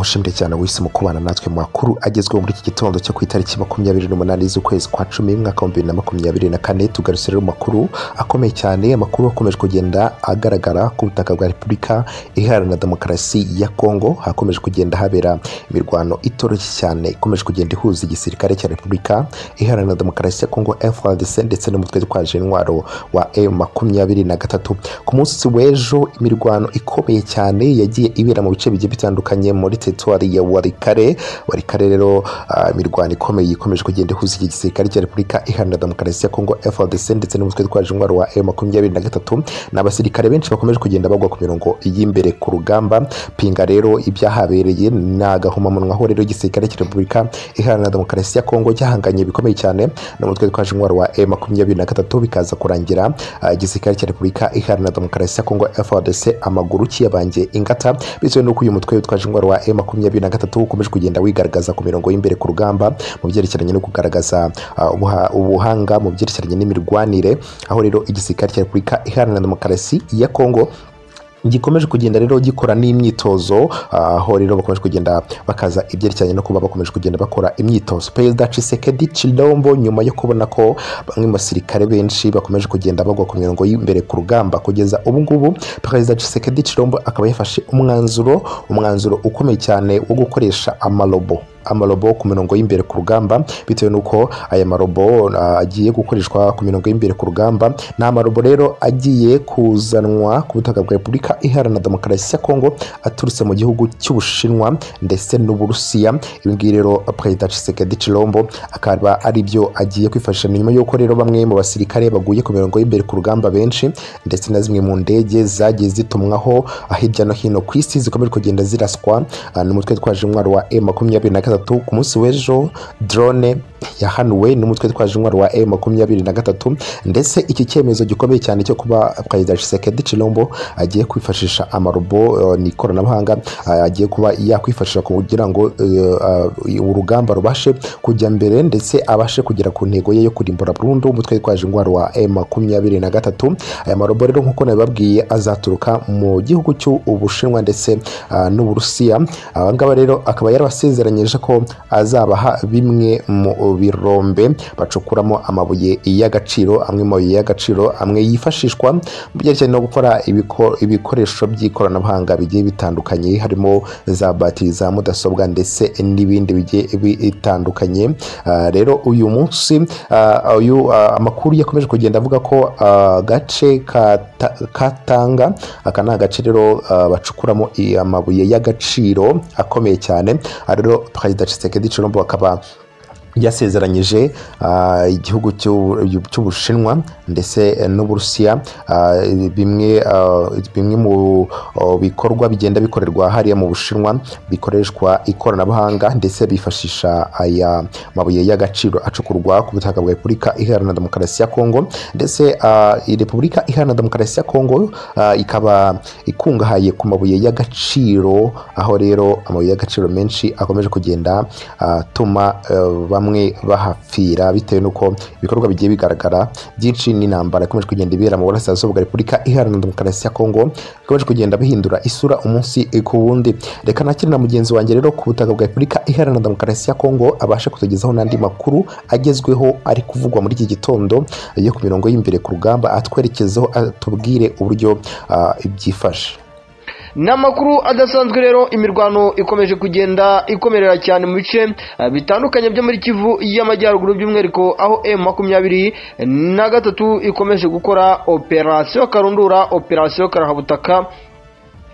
ndamushimire cyane wese mu kubana natwe mu makuru agezweho muri iki gitondo cyo ku itariki 28 z'ukwezi kwa 10 mwaka wa 2024 tugarutse mu makuru akomeye cyane, amakuru akomeje kugenda agaragara ku butaka bwa Repubulika Iharanira Demokarasi ya Kongo. Hakomeje kugenda habera imirwano itoroshye cyane ikomeje kugenda ihuza igisirikare cya Repubulika Iharanira Demokarasi ya Kongo FARDC ndetse n'umutwe twaje intwaro wa M23. Ku munsi w'ejo imirwano ikomeye cyane yagiye ibera mu bice bigiye bitandukanye muri teritwari ya Walikale rero imirwano ikomeye ikomeje kugenda ihuza iki gisirikare cya Repubulika Iharanira Demokarasi ya Kongo FARDC ndetse n'umutwe twaje intwaro wa M23. N'abasirikare benshi bakomeje kugenda bagwa ku mirongo y'imbere ku rugamba. Pinga rero ibyahabereye n'agahomamunwa aho rero igisirikare cya Repubulika Iharanira Demokarasi ya Kongo cyahanganye bikomeye cyane n'umutwe twaje intwaro wa M23 bikaza kurangira igisirikare cya Repubulika Iharanira Demokarasi ya Kongo FARDC amaguru kiyabanje ingata, bitewe n'uko uyu mutwe twaje intwaro wa M23 ukomeje kugenda wigaragaza ku mirongo y'imbere ku rugamba mu byerekeranye no kugaragaza ubuhanga mu byerekeranye n'imirwanire, aho rero igisirikare cya Repubulika Iharanira Demokarasi ya Kongo gikomeje kugenda rero gikora n'imyitozo, aho rero bakomeje kugenda bakaza ibyerekeranye no kuba bakomeje kugenda bakora imyitozo. Perezida Tshisekedi Tshilombo nyuma yo kubona ko bamwe mu basirikare benshi bakomeje kugenda bagwa ku mirongo y'imbere ku rugamba kugeza ubu ngubu, Perezida Tshisekedi Tshilombo akaba yafashe umwanzuro ukomeye cyane wo gukoresha amarobo ku mirongo y'imbere ku rugamba, bitewe n'uko aya marobo agiye gukoreshwa ku mirongo y'imbere ku rugamba. Ni amarobo rero agiye kuzanwa ku butaka bwa Repubulika Iharanira Demokarasi ya Kongo aturutse mu gihugu cy'Ubushinwa ndetse n'Uburusiya. Ibi ngibi rero Perezida Tshisekedi Tshilombo akaba ari byo agiye kwifashisha nyuma y'uko rero bamwe mu basirikare baguye ku mirongo y'imbere ku rugamba benshi, ndetse na zimwe mu ndege zagiye zitumwaho hirya no hino ku isi zikomeje kugenda ziraswa n'umutwe twaje intwaro wa M23. Ku munsi w'ejo drone yahanuwe n'umutwe twaje intwaro wa M23, ndetse iki cyemezo gikomeye cyane cyo kuba Perezida Tshisekedi Tshilombo agiye kwifashisha amarobo n'ikoranabuhanga agiye kuba yakwifashisha kugira ngo urugamba rubashe kujya mbere ndetse abashe kugera ku ntego ye yo kurimbura burundu umutwe twaje intwaro wa M23. Aya marobo rero nk'uko nabibabwiye azaturuka mu gihugu cy'Ubushinwa ndetse n'Uburusiya. Abangaba rero akaba yarabasezeranyije ko azabaha bimwe mu birombe bacukuramo amabuye y'agaciro, amwe mu mabuye y'agaciro amwe yifashishwa mu byerekeranye no gukora ibikoresho by'ikoranabuhanga bigiye bitandukanye, harimo za batiri, za mudasobwa ndetse n'ibindi bigiye bitandukanye. Rero uyu munsi amakuru yakomeje kugenda avuga ko agace Katanga aka ni agace rero bacukuramo amabuye y'agaciro akomeye cyane. Rero Perezida Tshisekedi Tshilombo akaba yasezeranyije igihugu cy'Ubushinwa ndetse n'Uburusiya bimwe mu bikorwa bigenda bikorerwa hariya mu Bushinwa bikoreshwa ikoranabuhanga, ndetse bifashisha aya mabuye y'agaciro acukurwa ku butaka bwa Repubulika Iharanira Demokarasi ya Kongo. Ndetse Repubulika Iharanira Demokarasi ya Kongo ikaba ikungahaye ku mabuye y'agaciro, aho rero amabuye y'agaciro menshi akomeje kugenda atuma bamwe bahapfira bitewe n'uko ibikorwa bigiye bigaragara byinshi n'intambara ikomeje kugenda ibera mu burasirazuba bwa Repubulika Iharanira Demokarasi ya Kongo ikomeje kugenda bihindura isura umunsi ku wundi. Reka nakiri na mugenzi wanjye rero ku butaka bwa Repubulika Iharanira Demokarasi ya Kongo abashe kutugezaho n'andi makuru agezweho ari kuvugwa muri iki gitondo yo ku mirongo y'imbere ku rugamba, atwerekezeho atubwire uburyo ibyifashe. N'amakuru adasanzwe rero, imirwano ikomeje kugenda ikomerera cyane mu bice bitandukanye byo muri Kivu y'Amajyaruguru, by'umwihariko aho M23 ikomeje gukora operasiyo Karundura, operasiyo Karahabutaka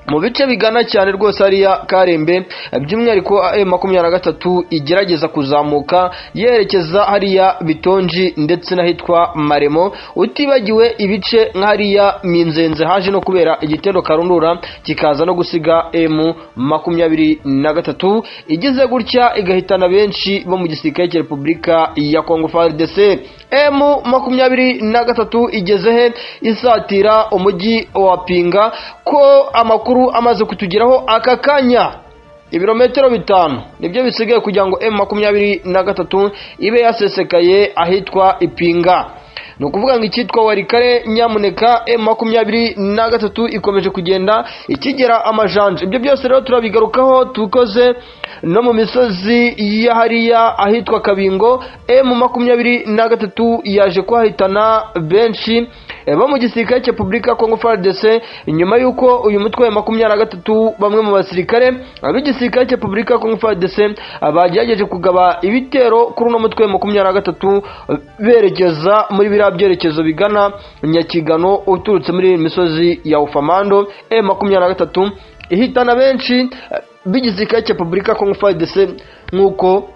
mu bice bigana cyane rwose hariya Karembe, by'umwihariko M23 igerageza kuzamuka yerekeza hariya Bitonji ndetse n'ahitwa Maremo, utibagiwe ibice nk'hariya Minzenze haje no kubera igitendo Karundura kikaza no gusiga M23 igeze gutya igahitana benshi bo mu gisirikare cya Repubulika ya Kongo FARDC. M23 igeze he isatira umujyi wa Pinga, ko amakuru amaze kutugeraho aka kanya ibirometero 5 nibyo bisigaye kugira ngo M23 ibe yasesekaye ahitwa Ipinga. ni ukuvuga ngo icyitwa Warikare nyamuneka M23 ikomeje kugenda ikigera amajanja. Ibyo byose rero turabigarukaho tukoze no mu misozi ya hariya ahitwa Kabingo. M23 yaje kuhahitana benshi bo mu gisirikare cya Repubulika ya Kongo FARDC nyuma yuko uyu mutwe wa M23 bamwe mu basirikare b'igisirikare cya Repubulika ya Kongo FARDC bagerageje kugaba ibitero kuri uno mutwe wa M23 berekeza muri biriya byerekezo bigana Nyakigano uturutse muri misozi ya Ufamando. M23 ihitana benshi b'igisirikare cya Repubulika ya Kongo FARDC nk'uko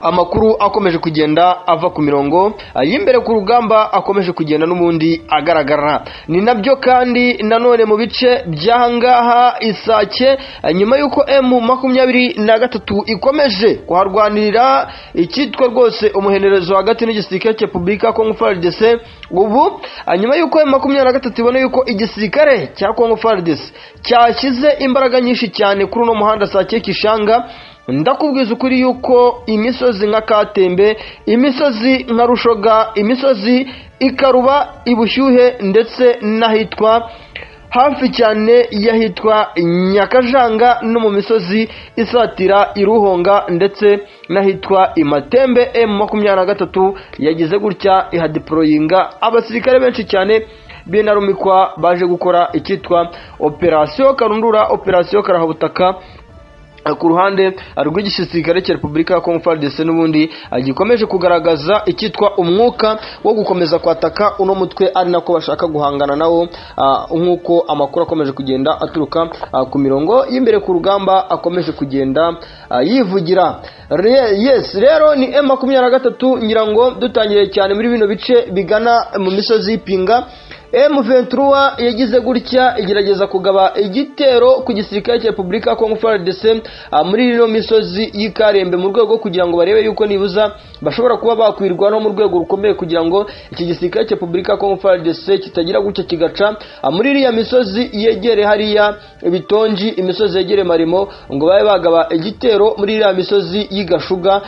amakuru akomeje kugenda ava ku mirongo y'imbere ku rugamba akomeje kugenda n'ubundi agaragara. Ni nabyo kandi nanone mu bice by'ahangaha Isake nyuma yuko M23 ikomeje kuharwanirira icyitwa rwose umuhenerezo hagati n'igisirikare cya Repubulika ya Kongo FARDC. Ubu nyuma yuko M23 ibona yuko igisirikare cya Kongo FARDC cyashyize imbaraga nyinshi cyane kuri uno muhanda Sake Kishanga, ndakubwiza ukuri yuko imisozi nka Katembe, imisozi nka Rushoga, imisozi ikaruba ibushyuhe ndetse n'ahitwa hafi cyane yahitwa Nyakajanga no mu misozi isatira Iruhonga ndetse n'ahitwa Imatembe, M23 yagize gutya ihadeployinga abasirikare benshi cyane binarumikwa baje gukora icyitwa Operation Karundura, Operation Karahabutaka ku ruhande rw'igisirikare cya Repubulika ya Kongo FARDC n'ubundi gikomeje kugaragaza icyitwa umwuka wo gukomeza kwataka uno mutwe, ari nako bashaka guhangana nawo nk'uko amakuru akomeje kugenda aturuka ku mirongo y'imbere ku rugamba akomeje kugenda yivugira. Yes, rero ni M23 ngira ngo dutangire cyane muri bino bice bigana mu misozi y'Ipinga. M23 yagize gutya igerageza kugaba igitero ku gisirikare cya Repubulika ya Kongo FARDC muri ino misozi y'Ikarembe mu rwego kugira ngo barebe yuko nibuza bashobora kuba bakwirwa no mu rwego rukomeye kugira ngo iki gisirikare cya Repubulika ya Kongo FARDC kitagira gutya kigaca muri iriya misozi yegere hariya Bitonji, imisozi yegere Marimo, ngo babe bagaba igitero muri iriya misozi y'Igashuga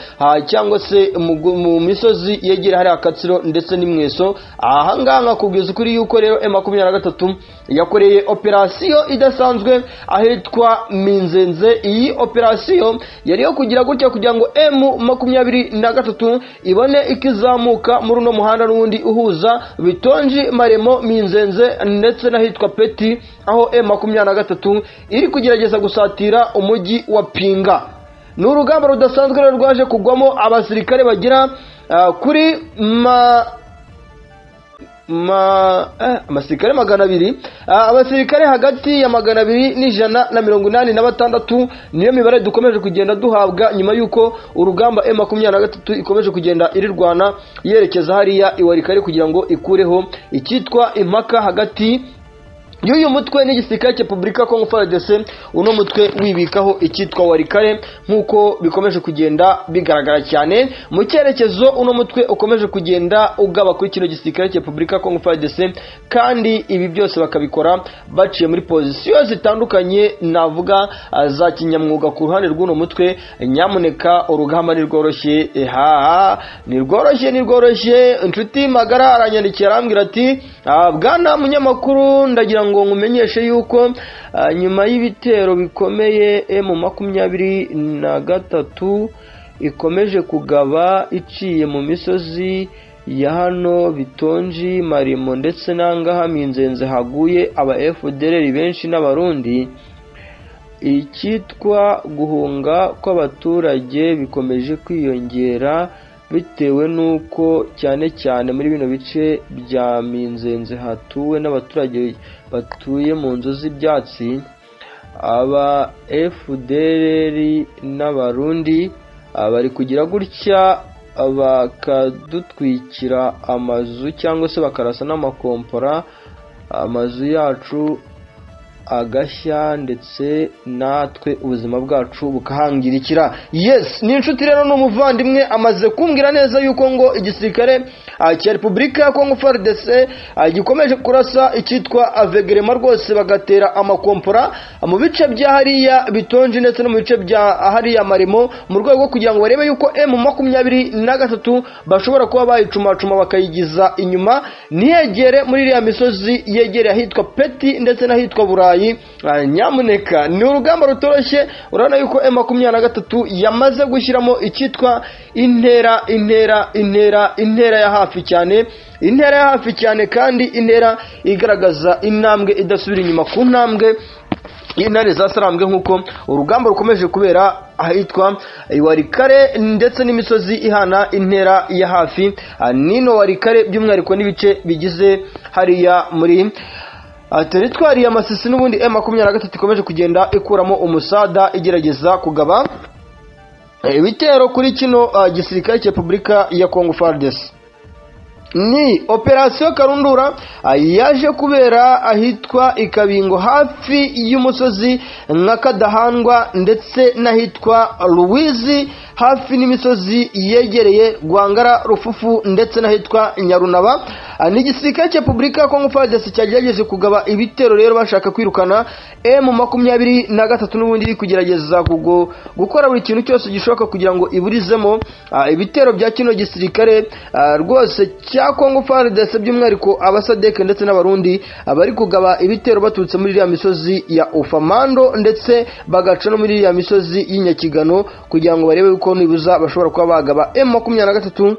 cyangwa se mu misozi yegere hariya Katsiro ndetse n'Imweso. Aha ngaha kubwiza ukuri yuko rero M23 yakoreye operasiyo idasanzwe ahitwa Minzenze. Iyi operasiyo yari yo kugira gutya kugira ngo M23 ibone ikizamuka muri uno muhanda n'ubundi uhuza Bitonji, Maremo, Minzenze ndetse n'ahitwa Peti, aho M23 iri kugerageza gusatira umujyi wa Pinga. Ni urugamba rudasanzwe rero rwaje kugwamo abasirikare bagira kuri amasirikare 200, abasirikare hagati ya 200 niyo mibare dukomeje kugenda duhabwa nyuma yuko urugamba M23 ikomeje kugenda irirwana yerekeza hariya Iwarikare kugira ngo ikureho icyitwa impaka hagati y'uyu mutwe n'igisirikare cya Repubulika ya Kongo FARDC, uno mutwe wibikaho icyitwa Warikare nk'uko bikomeje kugenda bigaragara cyane mu cyerekezo uno mutwe ukomeje kugenda ugaba kuri kino gisirikare cya Repubulika ya Kongo FARDC, kandi ibi byose bakabikora baciye muri pozisiyo zitandukanye navuga za kinyamwuga ku ruhande rw'uno mutwe. Nyamuneka urugamba ni rworoshye, ni rworoshye. Inshuti magara aranyandikira arambwira ati bwana munyamakuru, ndagira ngo nkumenyeshe yuko nyuma y'ibitero bikomeye M23 ikomeje kugaba iciye mu misozi ya hano Bitonji, Marimo ndetse n'angaha Minzenze haguye aba FDLR benshi n'abarundi. Icyitwa guhunga kw'abaturage bikomeje kwiyongera bitewe nuko cyane cyane muri bino bice bya Minzenze hatuwe n'abaturage batuye mu nzu z'ibyatsi. Aba FDLR n'abarundi bari kugira gutya bakadutwikira amazu cyangwa se bakarasa n'amakompora amazu yacu agashya ndetse natwe ubuzima bwacu bukahangirikira. Yes, ni inshuti rero n'umuvandimwe amaze kumbwira neza yuko ngo igisirikare cya Repubulika ya Kongo FARDC gikomeje kurasa icyitwa Avegrema rwose bagatera amakompora mu bice bya hariya bitonje ndetse no mu bice bya hariya Maremo mu rwego rwo kugira ngo barebe yuko M23 bashobora kuba bayicumacuma bakayigiza inyuma ntiyegere muri iriya misozi yegereye ahitwa Peti ndetse n'ahitwa Burayi. Nyamuneka ni urugamba rutoroshye, urabona yuko M23 yamaze gushyiramo icyitwa intera ya hafi cyane, intera ya hafi cyane kandi intera igaragaza intambwe idasubira inyuma ku ntambwe intare zasarambwe nk'uko urugamba rukomeje kubera ahitwa Warikare ndetse n'imisozi ihana intera ya hafi nino Warikare by'umwihariko n'ibice bigize hariya muri teritwari ya Masisi. N'ubundi M23 ikomeje kugenda ikuramo umusada igerageza kugaba ibitero kuri kino gisirikare cya Repubulika ya Kongo FARDC. Ni operasiyo Karundura yaje kubera ahitwa Ikabingo hafi y'umusozi nka Kadahandwa ndetse n'ahitwa Ruwizi hafi n'imisozi yegereye Rwangara, Rufufu ndetse n'ahitwa Nyarunaba. Ni igisirikare cya Repubulika ya Kongo FARDC cyagerageje kugaba ibitero rero bashaka kwirukana M23 n'ubundi iri kugerageza gukora buri kintu cyose gishoboka kugira ngo iburizemo ibitero bya kino gisirikare rwose cya Kongo FARDC by'umwihariko abasadeke ndetse n'abarundi bari kugaba ibitero baturutse muri iriya misozi ya Ufamando ndetse bagaca no muri iriya misozi y'Inyakigano kugira ngo barebe uko nibuza bashobora kuba bagaba M23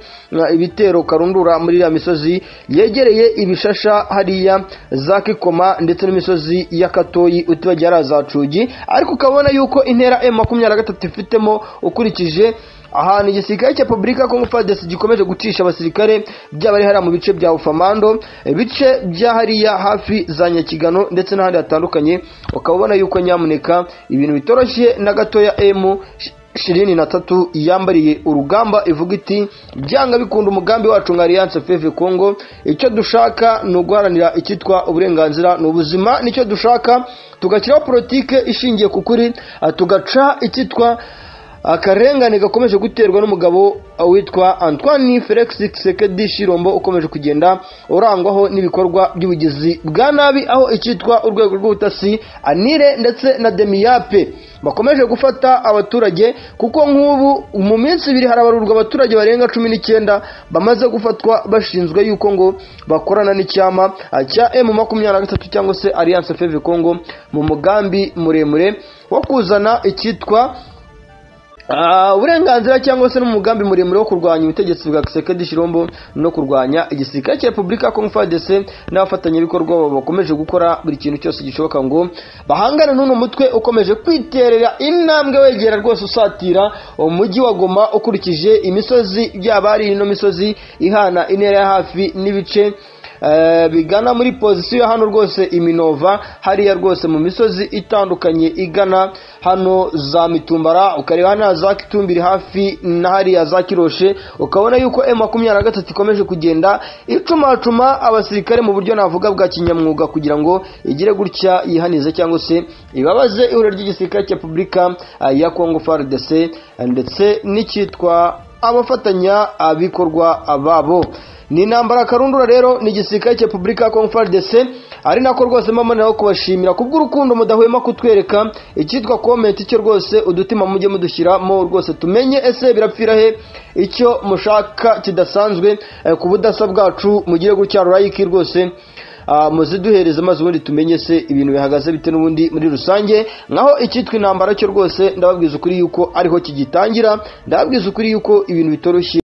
ibitero Karundura muri iriya misozi yegereye ibishasha hariya za Kikoma ndetse n'imisozi ya Katoyi utibagera za Cugi. Ariko ukabona yuko intera M23 ifitemo ukurikije ahantu igisirikare cya Repubulika ya Kongo FARDC gikomeje gucisha abasirikare by'abari hariya mu bice bya Ufamando, ibice bya hariya hafi za Nyakigano ndetse n'ahandi hatandukanye. Ukabona yuko nyamuneka ibintu bitoroshye na gatoya M23 yambariye urugamba ivuga iti byanga bikunda umugambi wacu nka Alliance FEV Congo, icyo dushaka ni uguharanira icyitwa uburenganzira n'ubuzima, nicyo dushaka tugashyiraho politike ishingiye ku kuri, tugaca icyitwa akarengane gakomeje guterwa n'umugabo witwa Antoine Felix Tshisekedi Tshilombo ukomeje kugenda urangwaho n'ibikorwa by'ubugizi bwa nabi, aho icyitwa urwego rw'ubutasi Anire ndetse na Demiyape bakomeje gufata abaturage, kuko nk'ubu mu minsi ibiri harabarurwa abaturage barenga 19 bamaze gufatwa bashinzwe yuko ngo bakorana n'icyama cya M23 cyangwa se Alliance FEV Congo mu mugambi muremure wo kuzana icyitwa uburenganzira cyangwa se n'umugambi muremure wo kurwanya ubutegetsi bwa Tshisekedi Tshilombo no kurwanya igisirikare cya Repubulika ya Kongo FARDC n'abafatanyabikorwa bakomeje gukora buri kintu cyose gishoboka ngo bahangane n'uno mutwe ukomeje kwiterera intambwe wegera rwose usatira umujyi wa Goma ukurikije imisozi by'abari ino misozi ihana intera ya hafi n'ibice bigana muri pozisiyo hano rwose Iminova hariya rwose mu misozi itandukanye igana hano za Mitumbara, ukareba hano za Kitumbiri hafi na hariya za Kiroshe. Ukabona yuko M23 ikomeje kugenda icumacuma abasirikare mu buryo navuga bwa kinyamwuga kugira ngo igire gutya yihanize cyangwa se ibabaze ihuriro ry'igisirikare cya Repubulika ya Kongo FARDC ndetse n'icyitwa abafatanya abikorwa ababo. Ni intambara Karundura rero ni igisirikare cya Repubulika ya Kongo FARDC, ari nako rwose mpamanaho kubashimira kubw'urukundo mudahwema kutwereka. Icyitwa comment icyo rwose udutima mujye mudushyiramo rwose tumenye ese birapfira he, icyo mushaka kidasanzwe ku budasa bwacu mugire gutya like rwose muziduhereze maze ubundi tumenye se ibintu bihagaze bite n'ubundi muri rusange. Nkaho icyitwa intambara cyo rwose ndababwiza ukuri yuko ariho kigitangira, ndababwiza ukuri yuko ibintu bitoroshye.